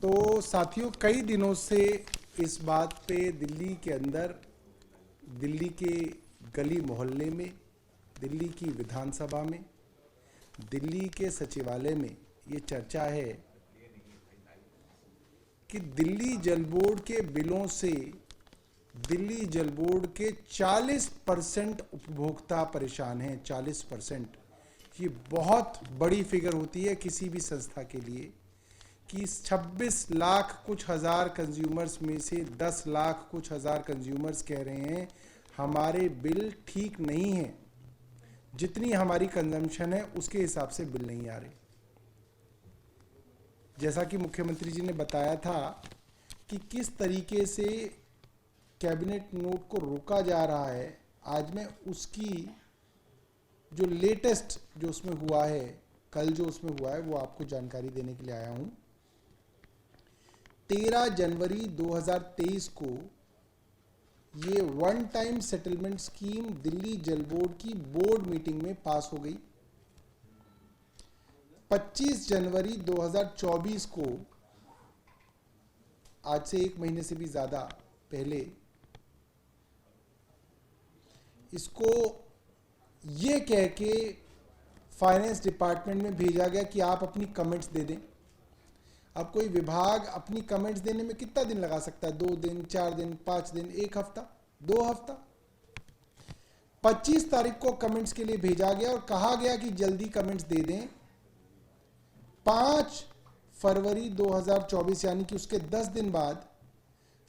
तो साथियों, कई दिनों से इस बात पे दिल्ली के अंदर, दिल्ली के गली मोहल्ले में, दिल्ली की विधानसभा में, दिल्ली के सचिवालय में ये चर्चा है कि दिल्ली जल बोर्ड के बिलों से दिल्ली जल बोर्ड के 40% उपभोक्ता परेशान हैं। 40%, ये बहुत बड़ी फिगर होती है किसी भी संस्था के लिए कि 26 लाख कुछ हज़ार कंज्यूमर्स में से 10 लाख कुछ हज़ार कंज्यूमर्स कह रहे हैं हमारे बिल ठीक नहीं हैं, जितनी हमारी कंजम्पशन है उसके हिसाब से बिल नहीं आ रहे। जैसा कि मुख्यमंत्री जी ने बताया था कि किस तरीके से कैबिनेट नोट को रोका जा रहा है, आज मैं उसकी जो लेटेस्ट जो उसमें हुआ है, कल जो उसमें हुआ है, वो आपको जानकारी देने के लिए आया हूं। 13 जनवरी 2023 को ये one time settlement scheme Delhi जल बोर्ड की बोर्ड मीटिंग में पास हो गई। 25 जनवरी 2024 को, आज से एक महीने से भी ज्यादा पहले, इसको ये कह के फाइनेंस डिपार्टमेंट में भेजा गया कि आप अपनी कमेंट्स दे दें। अब कोई विभाग अपनी कमेंट्स देने में कितना दिन लगा सकता है? 2 दिन, 4 दिन, 5 दिन, 1 हफ्ता, 2 हफ्ता। 25 तारीख को कमेंट्स के लिए भेजा गया और कहा गया कि जल्दी कमेंट्स दे दें। 5 फरवरी 2024 यानी कि उसके 10 दिन बाद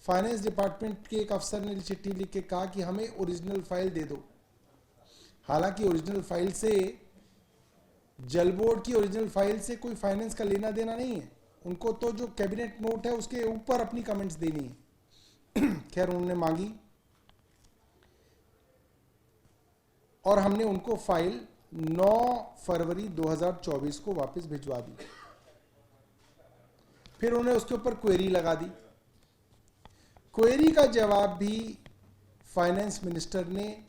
फाइनेंस डिपार्टमेंट के एक अफसर ने चिट्ठी लिख के कहा कि हमें ओरिजिनल फाइल दे दो। हालांकि ओरिजिनल फाइल से, जल बोर्ड की ओरिजिनल फाइल से कोई फाइनेंस का लेना देना नहीं है, उनको तो जो कैबिनेट नोट है उसके ऊपर अपनी कमेंट्स देनी है। खैर, उन्होंने मांगी और हमने उनको फाइल 9 फरवरी 2024 को वापस भिजवा दी। फिर उन्होंने उसके ऊपर क्वेरी लगा दी। क्वेरी का जवाब भी फाइनेंस मिनिस्टर ने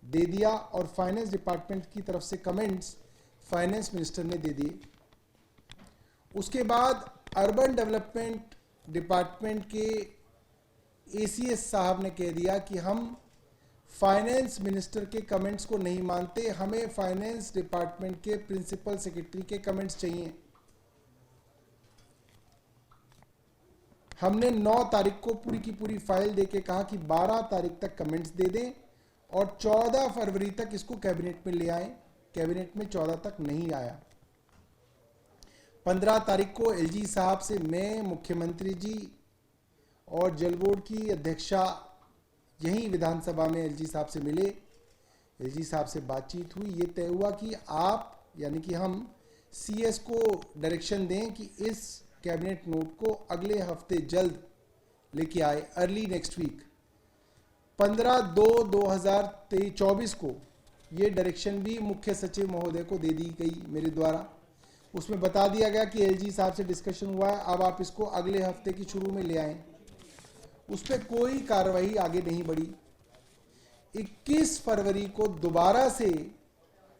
दे दिया और फाइनेंस डिपार्टमेंट की तरफ से कमेंट्स फाइनेंस मिनिस्टर ने दे दिए। उसके बाद अर्बन डेवलपमेंट डिपार्टमेंट के एसीएस साहब ने कह दिया कि हम फाइनेंस मिनिस्टर के कमेंट्स को नहीं मानते, हमें फाइनेंस डिपार्टमेंट के प्रिंसिपल सेक्रेटरी के कमेंट्स चाहिए। हमने 9 तारीख को पूरी की पूरी फाइल देके कहा कि 12 तारीख तक कमेंट्स दे दें और 14 फरवरी तक इसको कैबिनेट में ले आए। कैबिनेट में 14 तक नहीं आया। 15 तारीख को एलजी साहब से मैं, मुख्यमंत्री जी और जल बोर्ड की अध्यक्षा यहीं विधानसभा में एलजी साहब से मिले। एलजी साहब से बातचीत हुई। ये तय हुआ कि आप, यानी कि हम सीएस को डायरेक्शन दें कि इस कैबिनेट नोट को अगले हफ्ते जल्द लेके आए, अर्ली नेक्स्ट वीक। 15/2/2024 को ये डायरेक्शन भी मुख्य सचिव महोदय को दे दी गई मेरे द्वारा। उसमें बता दिया गया कि एलजी साहब से डिस्कशन हुआ है, अब आप इसको अगले हफ्ते की शुरू में ले आएं। उस पर कोई कार्रवाई आगे नहीं बढ़ी। 21 फरवरी को दोबारा से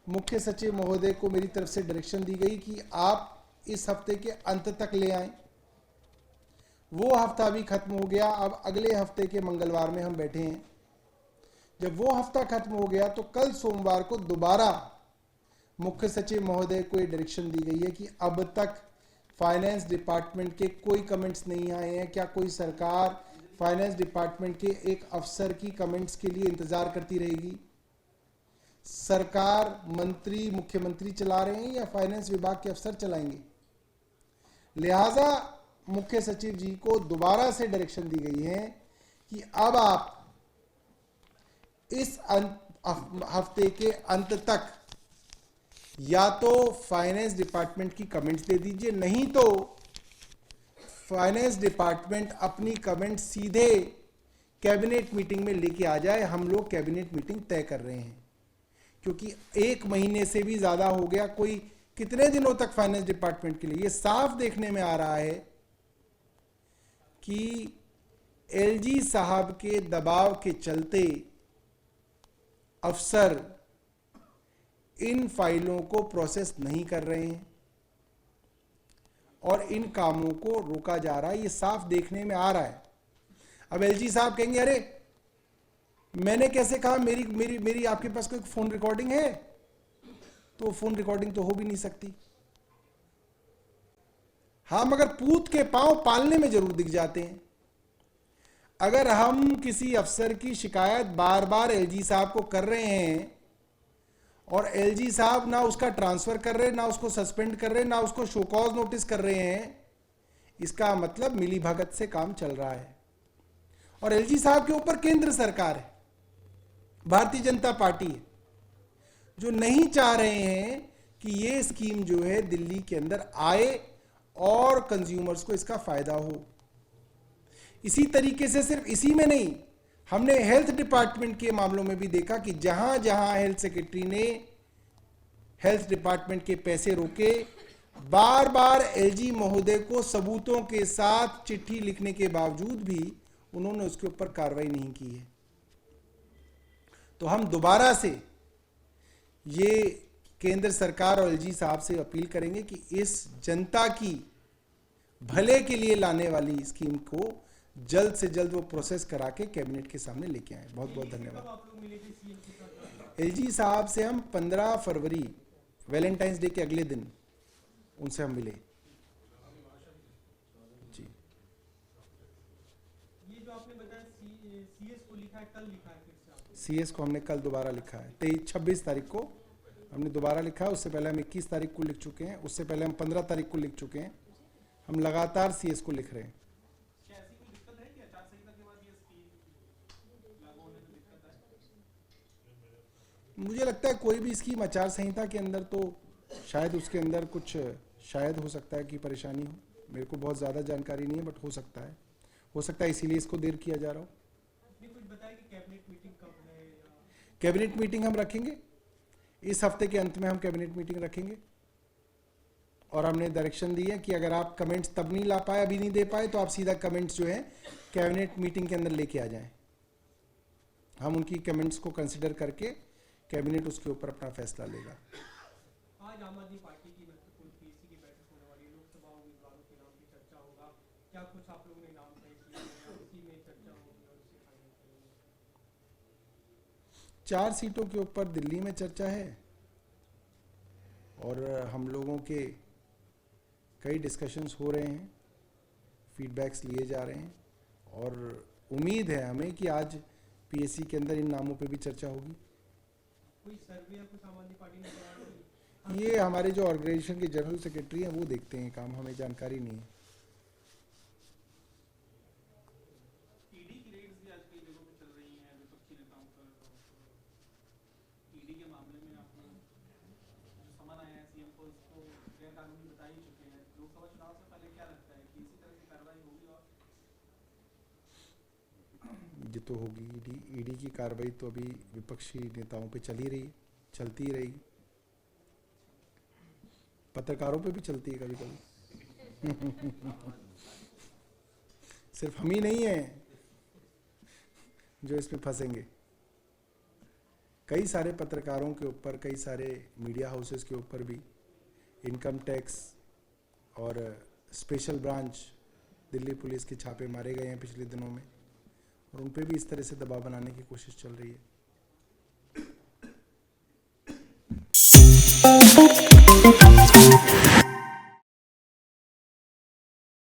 मुख्य सचिव महोदय को मेरी तरफ से डायरेक्शन दी गई कि आप इस हफ्ते के अंत तक ले आएं। वो हफ्ता भी खत्म हो गया। अब अगले हफ्ते के मंगलवार में हम बैठे हैं। जब वो हफ्ता खत्म हो गया तो कल सोमवार को दोबारा मुख्य सचिव महोदय को ये डायरेक्शन दी गई है कि अब तक फाइनेंस डिपार्टमेंट के कोई कमेंट्स नहीं आए हैं। क्या कोई सरकार फाइनेंस डिपार्टमेंट के एक अफसर की कमेंट्स के लिए इंतजार करती रहेगी? सरकार, मंत्री, मुख्यमंत्री चला रहे हैं या फाइनेंस विभाग के अफसर चलाएंगे? लिहाजा मुख्य सचिव जी को दोबारा से डायरेक्शन दी गई है कि अब आप इस हफ्ते के अंत तक या तो फाइनेंस डिपार्टमेंट की कमेंट्स दे दीजिए, नहीं तो फाइनेंस डिपार्टमेंट अपनी कमेंट सीधे कैबिनेट मीटिंग में लेके आ जाए। हम लोग कैबिनेट मीटिंग तय कर रहे हैं, क्योंकि 1 महीने से भी ज्यादा हो गया। कोई कितने दिनों तक फाइनेंस डिपार्टमेंट के लिए? ये साफ देखने में आ रहा है कि एलजी साहब के दबाव के चलते अफसर इन फाइलों को प्रोसेस नहीं कर रहे हैं और इन कामों को रोका जा रहा है, ये साफ देखने में आ रहा है। अब एलजी साहब कहेंगे अरे मैंने कैसे कहा, मेरी मेरी मेरी आपके पास कोई फोन रिकॉर्डिंग है? तो फोन रिकॉर्डिंग तो हो भी नहीं सकती। हाँ, मगर पूत के पांव पालने में जरूर दिख जाते हैं। अगर हम किसी अफसर की शिकायत बार बार एलजी साहब को कर रहे हैं और एलजी साहब ना उसका ट्रांसफर कर रहे, ना उसको सस्पेंड कर रहे, ना उसको शो कॉज नोटिस कर रहे हैं, इसका मतलब मिली भगत से काम चल रहा है। और एलजी साहब के ऊपर केंद्र सरकार है, भारतीय जनता पार्टी है, जो नहीं चाह रहे हैं कि ये स्कीम जो है दिल्ली के अंदर आए और कंज्यूमर्स को इसका फायदा हो। इसी तरीके से सिर्फ इसी में नहीं, हमने हेल्थ डिपार्टमेंट के मामलों में भी देखा कि जहां जहां हेल्थ सेक्रेटरी ने हेल्थ डिपार्टमेंट के पैसे रोके, बार बार एलजी महोदय को सबूतों के साथ चिट्ठी लिखने के बावजूद भी उन्होंने उसके ऊपर कार्रवाई नहीं की है। तो हम दोबारा से ये केंद्र सरकार और एलजी साहब से अपील करेंगे कि इस जनता की भले के लिए लाने वाली स्कीम को जल्द से जल्द वो प्रोसेस करा के कैबिनेट के सामने लेके आए। बहुत बहुत धन्यवाद। एलजी साहब से हम 15 फरवरी वैलेंटाइंस डे के अगले दिन उनसे हम मिले जी। ये जो आपने बताया सीएस को लिखा है, कल लिखा है फिर से आपने? सीएस को हमने कल दोबारा लिखा है, 26 तारीख को हमने दोबारा लिखा है। उससे पहले हम 21 तारीख को लिख चुके हैं, उससे पहले हम 15 तारीख को लिख चुके हैं। हम लगातार सीएस को लिख रहे हैं। मुझे लगता है कोई भी स्कीम आचार संहिता के अंदर तो शायद उसके अंदर कुछ शायद हो सकता है कि परेशानी हो। मेरे को बहुत ज़्यादा जानकारी नहीं है, बट हो सकता है इसीलिए इसको देर किया जा रहा हो। कुछ बताया कि कैबिनेट मीटिंग कब है? कैबिनेट मीटिंग हम रखेंगे इस हफ्ते के अंत में, हम कैबिनेट मीटिंग रखेंगे। और हमने डायरेक्शन दी है कि अगर आप कमेंट्स तब नहीं ला पाए, अभी नहीं दे पाए, तो आप सीधा कमेंट्स जो है कैबिनेट मीटिंग के अंदर लेके आ जाएं। हम उनकी कमेंट्स को कंसिडर करके कैबिनेट उसके ऊपर अपना फैसला लेगा। आज आम आदमी पार्टी की महत्वपूर्ण पीएसी की बैठक होने वाली है, लोकसभा उम्मीदवारों के नाम की चर्चा होगा। क्या कुछ आप लोगों ने नाम तय किए हैं, उसी में चर्चा होगी और उसे फाइनल करेंगे? 4 सीटों के ऊपर दिल्ली में चर्चा है और हम लोगों के कई डिस्कशंस हो रहे हैं, फीडबैक्स लिए जा रहे हैं और उम्मीद है हमें कि आज पीएससी के अंदर इन नामों पे भी चर्चा होगी। कोई सर्वे या कुछ आम आदमी पार्टी ने कराया? ये हमारे जो ऑर्गेनाइजेशन के जनरल सेक्रेटरी हैं वो देखते हैं काम, हमें जानकारी नहीं है। ईडी की रेड्स भी आज कई जगहों पे चल रही हैं विपक्षी नेताओं पर। ईडी के मामले में आपको जो समन आया है सीएम को, उसको गैर कानूनी बता ही चुके हैं। लोकसभा चुनाव से पहले क्या लगता है कि इसी तरह की कार्रवाई होगी? और ये तो होगी, ईडी की कार्रवाई तो अभी विपक्षी नेताओं पे चल ही रही, चलती ही रहेगी, पत्रकारों पे भी चलती है कभी कभी। सिर्फ हम ही नहीं है जो इसमें फंसेंगे, कई सारे पत्रकारों के ऊपर, कई सारे मीडिया हाउसेस के ऊपर भी इनकम टैक्स और स्पेशल ब्रांच दिल्ली पुलिस के छापे मारे गए हैं पिछले दिनों में, और उन पे भी इस तरह से दबाव बनाने की कोशिश चल रही है।